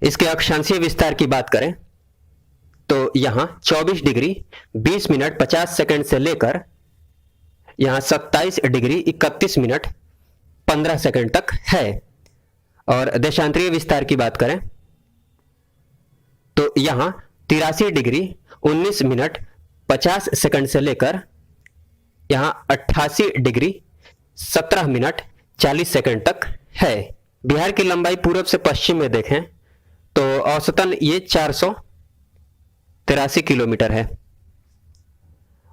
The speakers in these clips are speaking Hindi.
इसके अक्षांशीय विस्तार की बात करें तो यहां 24 डिग्री 20 मिनट 50 सेकंड से लेकर यहां 27 डिग्री 31 मिनट 15 सेकंड तक है। और देशांतरीय विस्तार की बात करें तो यहां 83 डिग्री 19 मिनट 50 सेकंड से लेकर यहां 88 डिग्री 17 मिनट 40 सेकंड तक है। बिहार की लंबाई पूर्व से पश्चिम में देखें तो औसतन ये 483 किलोमीटर है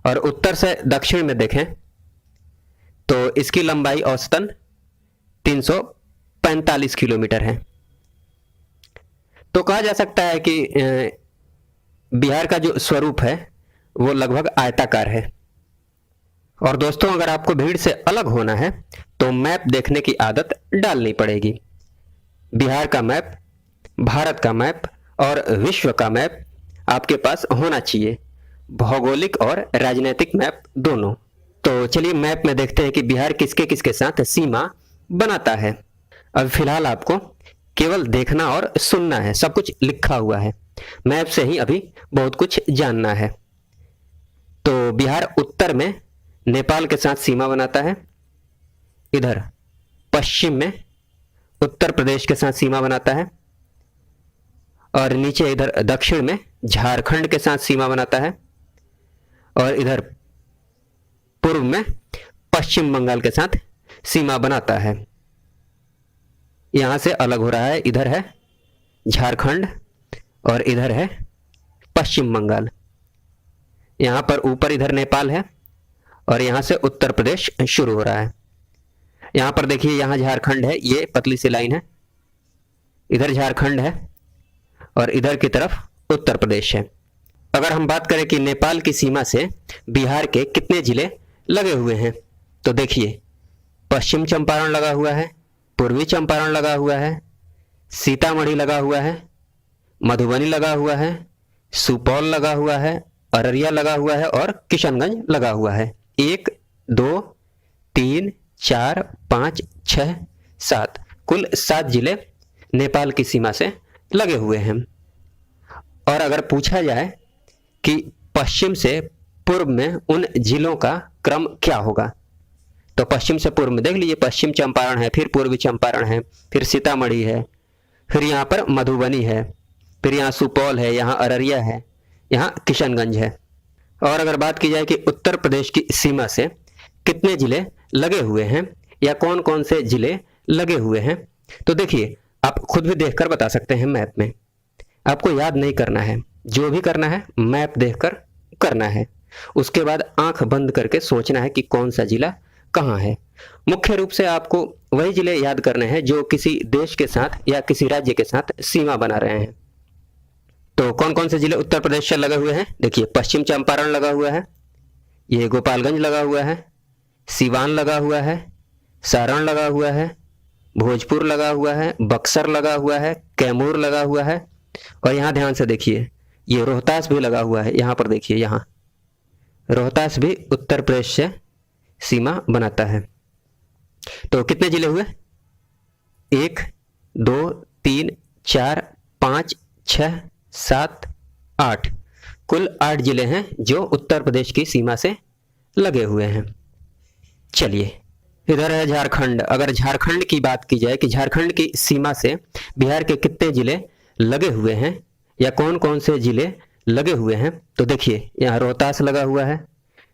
और उत्तर से दक्षिण में देखें तो इसकी लंबाई औसतन 345 किलोमीटर है। तो कहा जा सकता है कि बिहार का जो स्वरूप है वो लगभग आयताकार है। और दोस्तों, अगर आपको भीड़ से अलग होना है तो मैप देखने की आदत डालनी पड़ेगी। बिहार का मैप, भारत का मैप और विश्व का मैप आपके पास होना चाहिए, भौगोलिक और राजनीतिक मैप दोनों। तो चलिए मैप में देखते हैं कि बिहार किसके किसके साथ सीमा बनाता है। अब फिलहाल आपको केवल देखना और सुनना है, सब कुछ लिखा हुआ है, मैप से ही अभी बहुत कुछ जानना है। तो बिहार उत्तर में नेपाल के साथ सीमा बनाता है, इधर पश्चिम में उत्तर प्रदेश के साथ सीमा बनाता है और नीचे इधर दक्षिण में झारखंड के साथ सीमा बनाता है और इधर पूर्व में पश्चिम बंगाल के साथ सीमा बनाता है। यहां से अलग हो रहा है, इधर है झारखंड और इधर है पश्चिम बंगाल। यहां पर ऊपर इधर नेपाल है और यहां से उत्तर प्रदेश शुरू हो रहा है। यहां पर देखिए, यहां झारखंड है, ये पतली सी लाइन है, इधर झारखंड है और इधर की तरफ उत्तर प्रदेश है। अगर हम बात करें कि नेपाल की सीमा से बिहार के कितने जिले लगे हुए हैं तो देखिए, पश्चिम चंपारण लगा हुआ है, पूर्वी चंपारण लगा हुआ है, सीतामढ़ी लगा हुआ है, मधुबनी लगा हुआ है, सुपौल लगा हुआ है, अररिया लगा हुआ है और किशनगंज लगा हुआ है। 1 2 3 4 5 6 7 कुल 7 जिले नेपाल की सीमा से लगे हुए हैं। और अगर पूछा जाए कि पश्चिम से पूर्व में उन जिलों का क्रम क्या होगा तो पश्चिम से पूर्व में देख लीजिए, पश्चिम चंपारण है, फिर पूर्वी चंपारण है, फिर सीतामढ़ी है, फिर यहाँ पर मधुबनी है, फिर यहाँ सुपौल है, यहाँ अररिया है, यहाँ किशनगंज है। और अगर बात की जाए कि उत्तर प्रदेश की सीमा से कितने जिले लगे हुए हैं या कौन कौन से जिले लगे हुए हैं तो देखिए, आप खुद भी देखकर बता सकते हैं मैप में। आपको याद नहीं करना है, जो भी करना है मैप देखकर करना है। उसके बाद आंख बंद करके सोचना है कि कौन सा जिला कहाँ है। मुख्य रूप से आपको वही जिले याद करने हैं जो किसी देश के साथ या किसी राज्य के साथ सीमा बना रहे हैं। तो कौन कौन से जिले उत्तर प्रदेश से लगे हुए हैं देखिए, पश्चिम चंपारण लगा हुआ है, ये गोपालगंज लगा हुआ है, सिवान लगा हुआ है, सारण लगा हुआ है, भोजपुर लगा हुआ है, बक्सर लगा हुआ है, कैमूर लगा हुआ है और यहाँ ध्यान से देखिए, ये रोहतास भी लगा हुआ है। यहाँ पर देखिए, यहाँ रोहतास भी उत्तर प्रदेश से सीमा बनाता है। तो कितने जिले हुए? 1 2 3 4 5 6 7 8 कुल 8 जिले हैं जो उत्तर प्रदेश की सीमा से लगे हुए हैं। चलिए, इधर है झारखंड। अगर झारखंड की बात की जाए कि झारखंड की सीमा से बिहार के कितने जिले लगे हुए हैं या कौन कौन से जिले लगे हुए हैं तो देखिए, यहाँ रोहतास लगा हुआ है,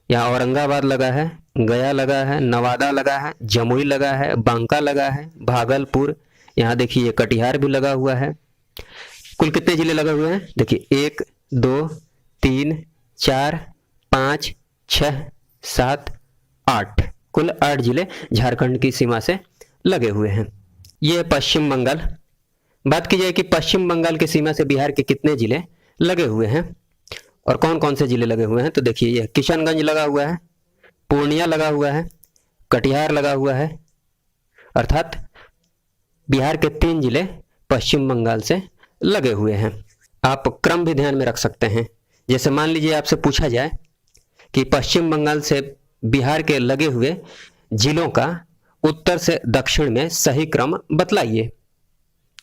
यहाँ औरंगाबाद लगा है, गया लगा है, नवादा लगा है, जमुई लगा है, बांका लगा है, भागलपुर, यहाँ देखिए कटिहार भी लगा हुआ है। कुल कितने जिले लगे हुए हैं देखिए, 1 2 3 4 5 6 7 8 कुल 8 जिले झारखंड की सीमा से लगे हुए हैं। ये पश्चिम बंगाल। बात की जाए कि पश्चिम बंगाल की सीमा से बिहार के कितने जिले लगे हुए हैं और कौन कौन से जिले लगे हुए हैं तो देखिए, ये किशनगंज लगा हुआ है, पूर्णिया लगा हुआ है, कटिहार लगा हुआ है, अर्थात बिहार के 3 जिले पश्चिम बंगाल से लगे हुए हैं। आप क्रम भी ध्यान में रख सकते हैं। जैसे मान लीजिए आपसे पूछा जाए कि पश्चिम बंगाल से बिहार के लगे हुए जिलों का उत्तर से दक्षिण में सही क्रम बतलाइए,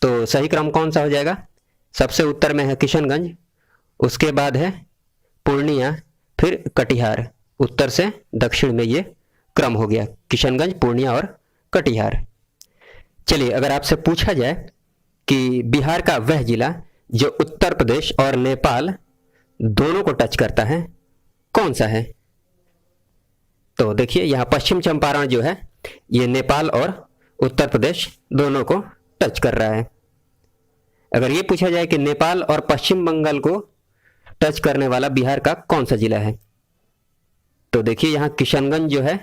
तो सही क्रम कौन सा हो जाएगा? सबसे उत्तर में है किशनगंज, उसके बाद है पूर्णिया, फिर कटिहार। उत्तर से दक्षिण में ये क्रम हो गया, किशनगंज, पूर्णिया और कटिहार। चलिए, अगर आपसे पूछा जाए कि बिहार का वह जिला जो उत्तर प्रदेश और नेपाल दोनों को टच करता है, कौन सा है? तो देखिए, यहां पश्चिम चंपारण जो है ये नेपाल और उत्तर प्रदेश दोनों को टच कर रहा है। अगर ये पूछा जाए कि नेपाल और पश्चिम बंगाल को टच करने वाला बिहार का कौन सा जिला है, तो देखिए यहां किशनगंज जो है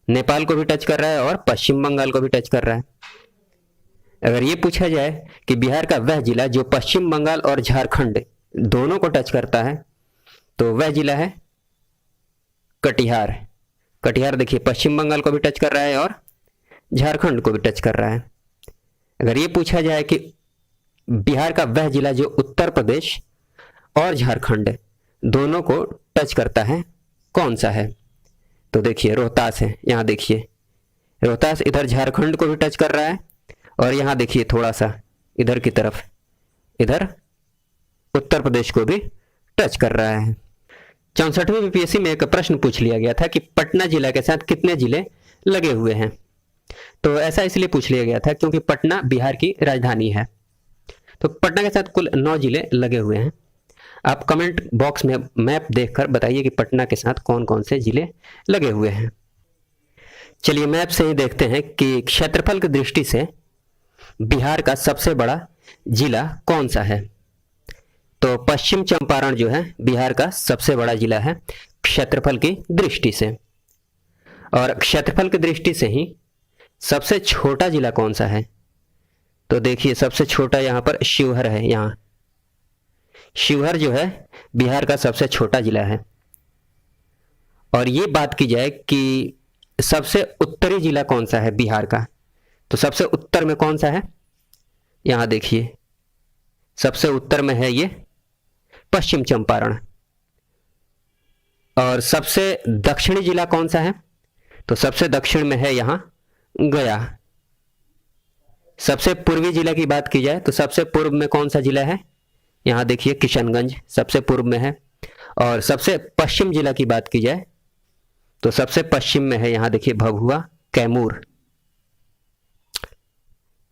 नेपाल को भी टच कर रहा है और पश्चिम बंगाल को भी टच कर रहा है। अगर ये पूछा जाए कि बिहार का वह जिला जो पश्चिम बंगाल और झारखंड दोनों को टच करता है, तो वह जिला है कटिहार। कटिहार देखिए पश्चिम बंगाल को भी टच कर रहा है और झारखंड को भी टच कर रहा है। अगर ये पूछा जाए कि बिहार का वह जिला जो उत्तर प्रदेश और झारखंड दोनों को टच करता है, कौन सा है, तो देखिए रोहतास है। यहाँ देखिए रोहतास इधर झारखंड को भी टच कर रहा है और यहाँ देखिए थोड़ा सा इधर की तरफ, इधर उत्तर प्रदेश को भी टच कर रहा है। 64वीं बीपीएससी में एक प्रश्न पूछ लिया गया था कि पटना जिला के साथ कितने जिले लगे हुए हैं। तो ऐसा इसलिए पूछ लिया गया था क्योंकि पटना बिहार की राजधानी है। तो पटना के साथ कुल 9 जिले लगे हुए हैं। आप कमेंट बॉक्स में मैप देखकर बताइए कि पटना के साथ कौन कौन से जिले लगे हुए हैं। चलिए मैप से ही देखते हैं कि क्षेत्रफल की दृष्टि से बिहार का सबसे बड़ा जिला कौन सा है। तो पश्चिम चंपारण जो है बिहार का सबसे बड़ा जिला है क्षेत्रफल की दृष्टि से। और क्षेत्रफल की दृष्टि से ही सबसे छोटा जिला कौन सा है, तो देखिए सबसे छोटा यहाँ पर शिवहर है। यहाँ शिवहर जो है बिहार का सबसे छोटा जिला है। और ये बात की जाए कि सबसे उत्तरी जिला कौन सा है बिहार का, तो सबसे उत्तर में कौन सा है, यहाँ देखिए सबसे उत्तर में है ये पश्चिम चंपारण। और सबसे दक्षिणी जिला कौन सा है, तो सबसे दक्षिण में है यहाँ गया। सबसे पूर्वी जिला की बात की जाए तो सबसे पूर्व में कौन सा जिला है, यहाँ देखिए किशनगंज सबसे पूर्व में है। और सबसे पश्चिम जिला की बात की जाए तो सबसे पश्चिम में है यहाँ देखिए भभुआ, कैमूर।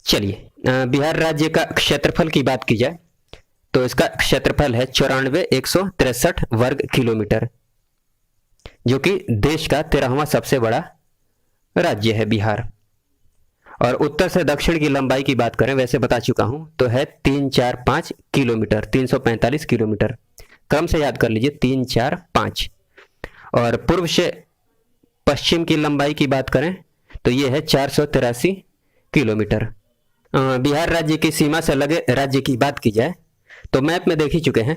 चलिए बिहार राज्य का क्षेत्रफल की बात की जाए तो इसका क्षेत्रफल है 94,163 वर्ग किलोमीटर, जो कि देश का 13वां सबसे बड़ा राज्य है बिहार। और उत्तर से दक्षिण की लंबाई की बात करें, वैसे बता चुका हूं, तो है 345 किलोमीटर, 345 किलोमीटर। क्रम से याद कर लीजिए 345। और पूर्व से पश्चिम की लंबाई की बात करें तो ये है 483 किलोमीटर। बिहार राज्य की सीमा से लगे राज्य की बात की जाए तो मैप में देख ही चुके हैं,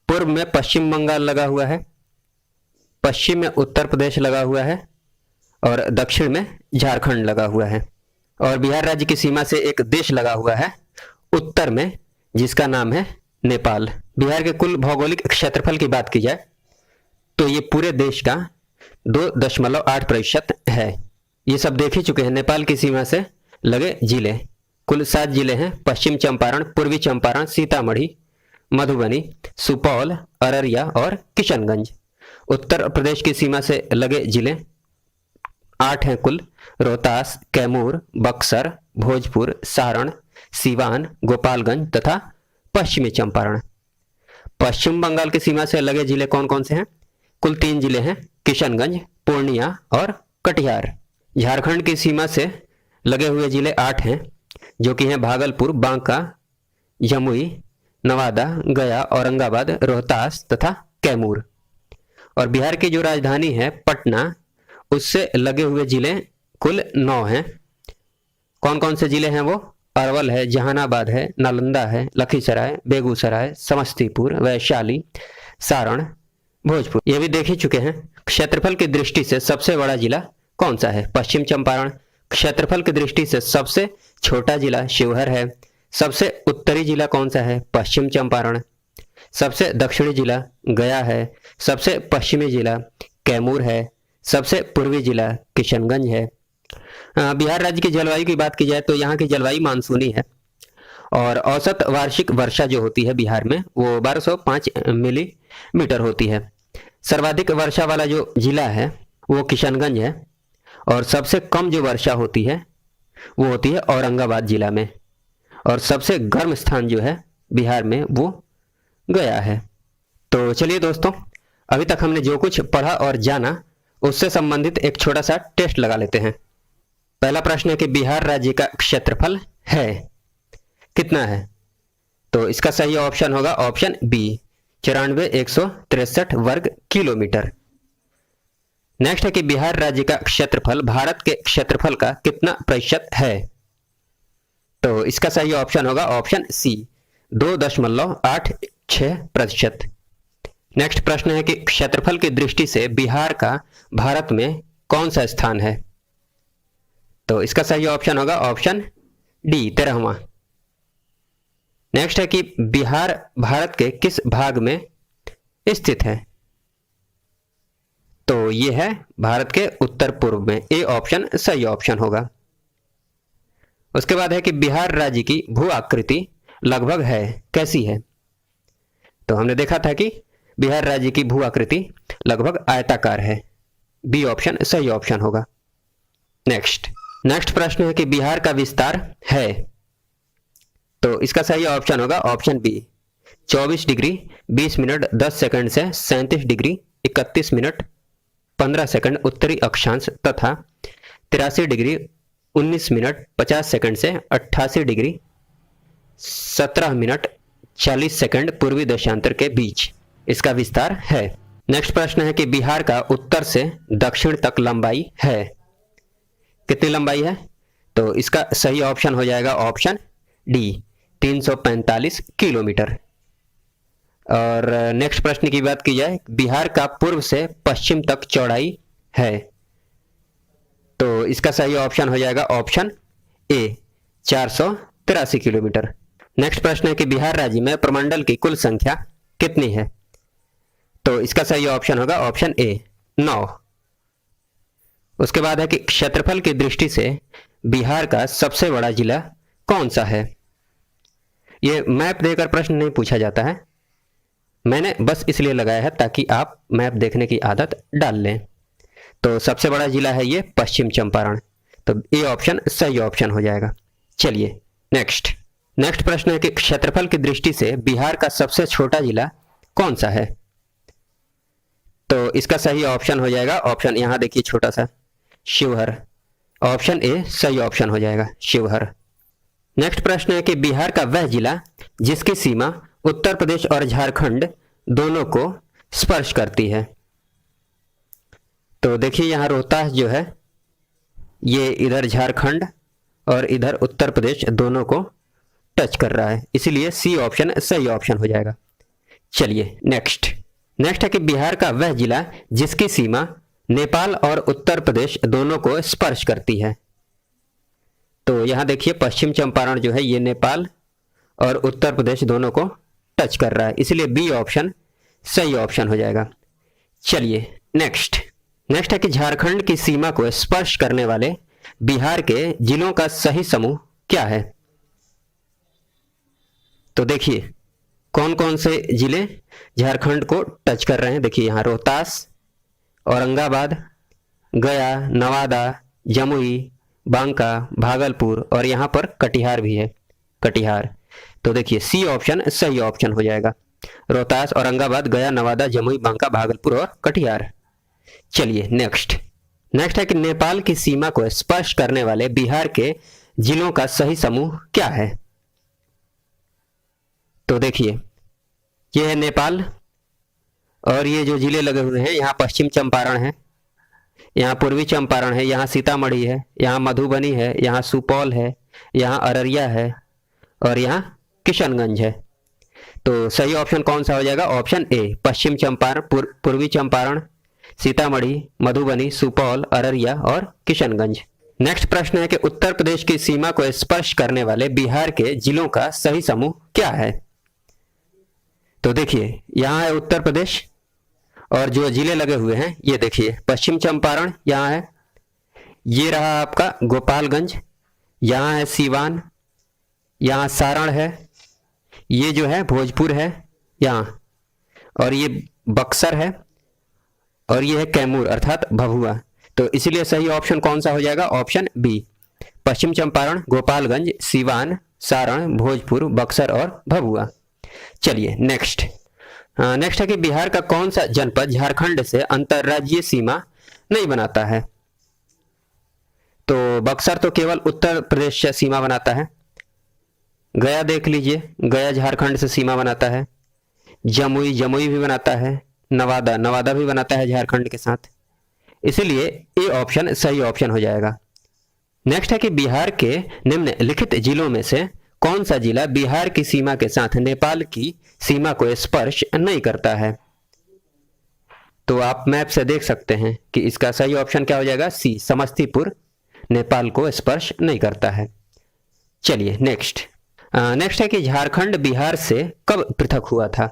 पूर्व में पश्चिम बंगाल लगा हुआ है, पश्चिम में उत्तर प्रदेश लगा हुआ है और दक्षिण में झारखंड लगा हुआ है। और बिहार राज्य की सीमा से एक देश लगा हुआ है उत्तर में, जिसका नाम है नेपाल। बिहार के कुल भौगोलिक क्षेत्रफल की बात की जाए तो ये पूरे देश का 2.8% है। ये सब देख ही चुके हैं। नेपाल की सीमा से लगे जिले कुल 7 जिले हैं, पश्चिम चंपारण, पूर्वी चंपारण, सीतामढ़ी, मधुबनी, सुपौल, अररिया और किशनगंज। उत्तर प्रदेश की सीमा से लगे जिले 8 हैं कुल, रोहतास, कैमूर, बक्सर, भोजपुर, सारण, सीवान, गोपालगंज तथा पश्चिमी चंपारण। पश्चिम बंगाल की सीमा से लगे जिले कौन कौन से हैं, कुल 3 जिले हैं, किशनगंज, पूर्णिया और कटिहार। झारखंड की सीमा से लगे हुए जिले 8 हैं, जो कि हैं भागलपुर, बांका, जमुई, नवादा, गया, औरंगाबाद, रोहतास तथा कैमूर। और बिहार की जो राजधानी है पटना, उससे लगे हुए जिले कुल 9 हैं। कौन कौन से जिले हैं वो, अरवल है, जहानाबाद है, नालंदा है, लखीसराय, बेगूसराय, समस्तीपुर, वैशाली, सारण, भोजपुर। ये भी देख ही चुके हैं। क्षेत्रफल की दृष्टि से सबसे बड़ा जिला कौन सा है, पश्चिम चंपारण। क्षेत्रफल की दृष्टि से सबसे छोटा जिला शिवहर है। सबसे उत्तरी जिला कौन सा है, पश्चिम चंपारण। सबसे दक्षिणी जिला गया है। सबसे पश्चिमी जिला कैमूर है। सबसे पूर्वी जिला किशनगंज है। बिहार राज्य की जलवायु की बात की जाए तो यहाँ की जलवायु मानसूनी है और औसत वार्षिक वर्षा जो होती है बिहार में वो 1205 मिलीमीटर होती है। सर्वाधिक वर्षा वाला जो जिला है वो किशनगंज है और सबसे कम जो वर्षा होती है वो होती है औरंगाबाद जिला में, और सबसे गर्म स्थान जो है बिहार में वो गया है। तो चलिए दोस्तों, अभी तक हमने जो कुछ पढ़ा और जाना उससे संबंधित एक छोटा सा टेस्ट लगा लेते हैं। पहला प्रश्न है कि बिहार राज्य का क्षेत्रफल है कितना है? तो इसका सही ऑप्शन होगा ऑप्शन बी, 94,163 वर्ग किलोमीटर। नेक्स्ट है कि बिहार राज्य का क्षेत्रफल भारत के क्षेत्रफल का कितना प्रतिशत है? तो इसका सही ऑप्शन होगा ऑप्शन सी, 2.86%। नेक्स्ट प्रश्न है कि क्षेत्रफल की दृष्टि से बिहार का भारत में कौन सा स्थान है? तो इसका सही ऑप्शन होगा ऑप्शन डी, 13वां। नेक्स्ट है कि बिहार भारत के किस भाग में स्थित है? तो यह है भारत के उत्तर पूर्व में, ए ऑप्शन सही ऑप्शन होगा। उसके बाद है कि बिहार राज्य की भू आकृति लगभग है कैसी है? तो हमने देखा था कि बिहार राज्य की भू आकृति लगभग आयताकार है, बी ऑप्शन सही ऑप्शन होगा। नेक्स्ट प्रश्न है कि बिहार का विस्तार है? तो इसका सही ऑप्शन होगा option B, 24 degree 20 minute 10 second से 37 डिग्री 31 मिनट 15 सेकंड उत्तरी अक्षांश तथा 83 डिग्री 19 मिनट 50 सेकंड से 88 डिग्री 17 मिनट 40 सेकंड पूर्वी देशांतर के बीच इसका विस्तार है। नेक्स्ट प्रश्न है कि बिहार का उत्तर से दक्षिण तक लंबाई है, कितनी लंबाई है? तो इसका सही ऑप्शन हो जाएगा ऑप्शन डी, 345 किलोमीटर। और नेक्स्ट प्रश्न की बात की जाए, बिहार का पूर्व से पश्चिम तक चौड़ाई है? तो इसका सही ऑप्शन हो जाएगा ऑप्शन ए, 483 किलोमीटर। नेक्स्ट प्रश्न है कि बिहार राज्य में प्रमंडल की कुल संख्या कितनी है? तो इसका सही ऑप्शन होगा ऑप्शन ए, 9। उसके बाद है कि क्षेत्रफल की दृष्टि से बिहार का सबसे बड़ा जिला कौन सा है? ये मैप देकर प्रश्न नहीं पूछा जाता है, मैंने बस इसलिए लगाया है ताकि आप मैप देखने की आदत डाल लें। तो सबसे बड़ा जिला है ये पश्चिम चंपारण, तो ए ऑप्शन सही ऑप्शन हो जाएगा। चलिए नेक्स्ट प्रश्न है कि क्षेत्रफल की दृष्टि से बिहार का सबसे छोटा जिला कौन सा है? तो इसका सही ऑप्शन हो जाएगा ऑप्शन, यहां देखिए छोटा सा, शिवहर। ऑप्शन ए सही ऑप्शन हो जाएगा, शिवहर। नेक्स्ट प्रश्न है कि बिहार का वह जिला जिसकी सीमा उत्तर प्रदेश और झारखंड दोनों को स्पर्श करती है? तो देखिए यहां रोहतास जो है ये इधर झारखंड और इधर उत्तर प्रदेश दोनों को टच कर रहा है, इसलिए सी ऑप्शन सही ऑप्शन हो जाएगा। चलिए नेक्स्ट है कि बिहार का वह जिला जिसकी सीमा नेपाल और उत्तर प्रदेश दोनों को स्पर्श करती है? तो यहां देखिए पश्चिम चंपारण जो है ये नेपाल और उत्तर प्रदेश दोनों को टच कर रहा है, इसलिए बी ऑप्शन सही ऑप्शन हो जाएगा। चलिए नेक्स्ट है कि झारखंड की सीमा को स्पर्श करने वाले बिहार के जिलों का सही समूह क्या है? तो देखिए कौन कौन से जिले झारखंड को टच कर रहे हैं। देखिए यहाँ रोहतास, औरंगाबाद, गया, नवादा, जमुई, बांका, भागलपुर और यहाँ पर कटिहार भी है, कटिहार। तो देखिए सी ऑप्शन सही ऑप्शन हो जाएगा, रोहतास, औरंगाबाद, गया, नवादा, जमुई, बांका, भागलपुर और कटिहार। चलिए नेक्स्ट है कि नेपाल की सीमा को स्पर्श करने वाले बिहार के जिलों का सही समूह क्या है? तो देखिए ये है नेपाल और ये जो जिले लगे हुए हैं यहाँ पश्चिम चंपारण है, यहाँ पूर्वी चंपारण है, यहाँ सीतामढ़ी है, यहाँ मधुबनी है, यहाँ सुपौल है, यहाँ अररिया है और यहाँ किशनगंज है। तो सही ऑप्शन कौन सा हो जाएगा? ऑप्शन ए, पश्चिम चंपारण, पूर्वी चंपारण, सीतामढ़ी, मधुबनी, सुपौल, अररिया और किशनगंज। नेक्स्ट प्रश्न है कि उत्तर प्रदेश की सीमा को स्पर्श करने वाले बिहार के जिलों का सही समूह क्या है? तो देखिए यहाँ है उत्तर प्रदेश और जो जिले लगे हुए हैं ये देखिए पश्चिम चंपारण यहाँ है, ये रहा आपका गोपालगंज, यहाँ है सीवान, यहाँ सारण है, ये जो है भोजपुर है यहाँ, और ये बक्सर है, और ये है कैमूर अर्थात भभुआ। तो इसलिए सही ऑप्शन कौन सा हो जाएगा? ऑप्शन बी, पश्चिम चंपारण, गोपालगंज, सिवान, सारण, भोजपुर, बक्सर और भभुआ। चलिए नेक्स्ट है कि बिहार का कौन सा जनपद झारखंड से अंतर्राज्यीय सीमा नहीं बनाता है? तो बक्सर तो केवल उत्तर प्रदेश से सीमा बनाता है। गया देख लीजिए, गया झारखंड से सीमा बनाता है। जमुई भी बनाता है। नवादा भी बनाता है झारखंड के साथ। इसलिए ए ऑप्शन सही ऑप्शन हो जाएगा। नेक्स्ट है कि बिहार के निम्नलिखित जिलों में से कौन सा जिला बिहार की सीमा के साथ नेपाल की सीमा को स्पर्श नहीं करता है? तो आप मैप से देख सकते हैं कि इसका सही ऑप्शन क्या हो जाएगा? सी, समस्तीपुर नेपाल को स्पर्श नहीं करता है। चलिए नेक्स्ट है कि झारखंड बिहार से कब पृथक हुआ था?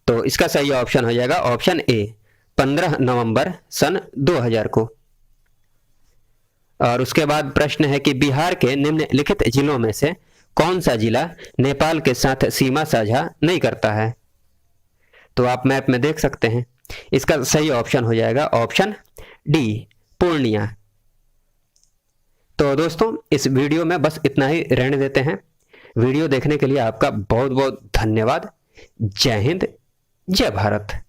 तो इसका सही ऑप्शन हो जाएगा ऑप्शन ए, 15 नवंबर सन 2000 को। और उसके बाद प्रश्न है कि बिहार के निम्नलिखित जिलों में से कौन सा जिला नेपाल के साथ सीमा साझा नहीं करता है? तो आप मैप में देख सकते हैं, इसका सही ऑप्शन हो जाएगा ऑप्शन डी, पूर्णिया। तो दोस्तों इस वीडियो में बस इतना ही रहने देते हैं। वीडियो देखने के लिए आपका बहुत बहुत धन्यवाद। जय हिंद, जय भारत।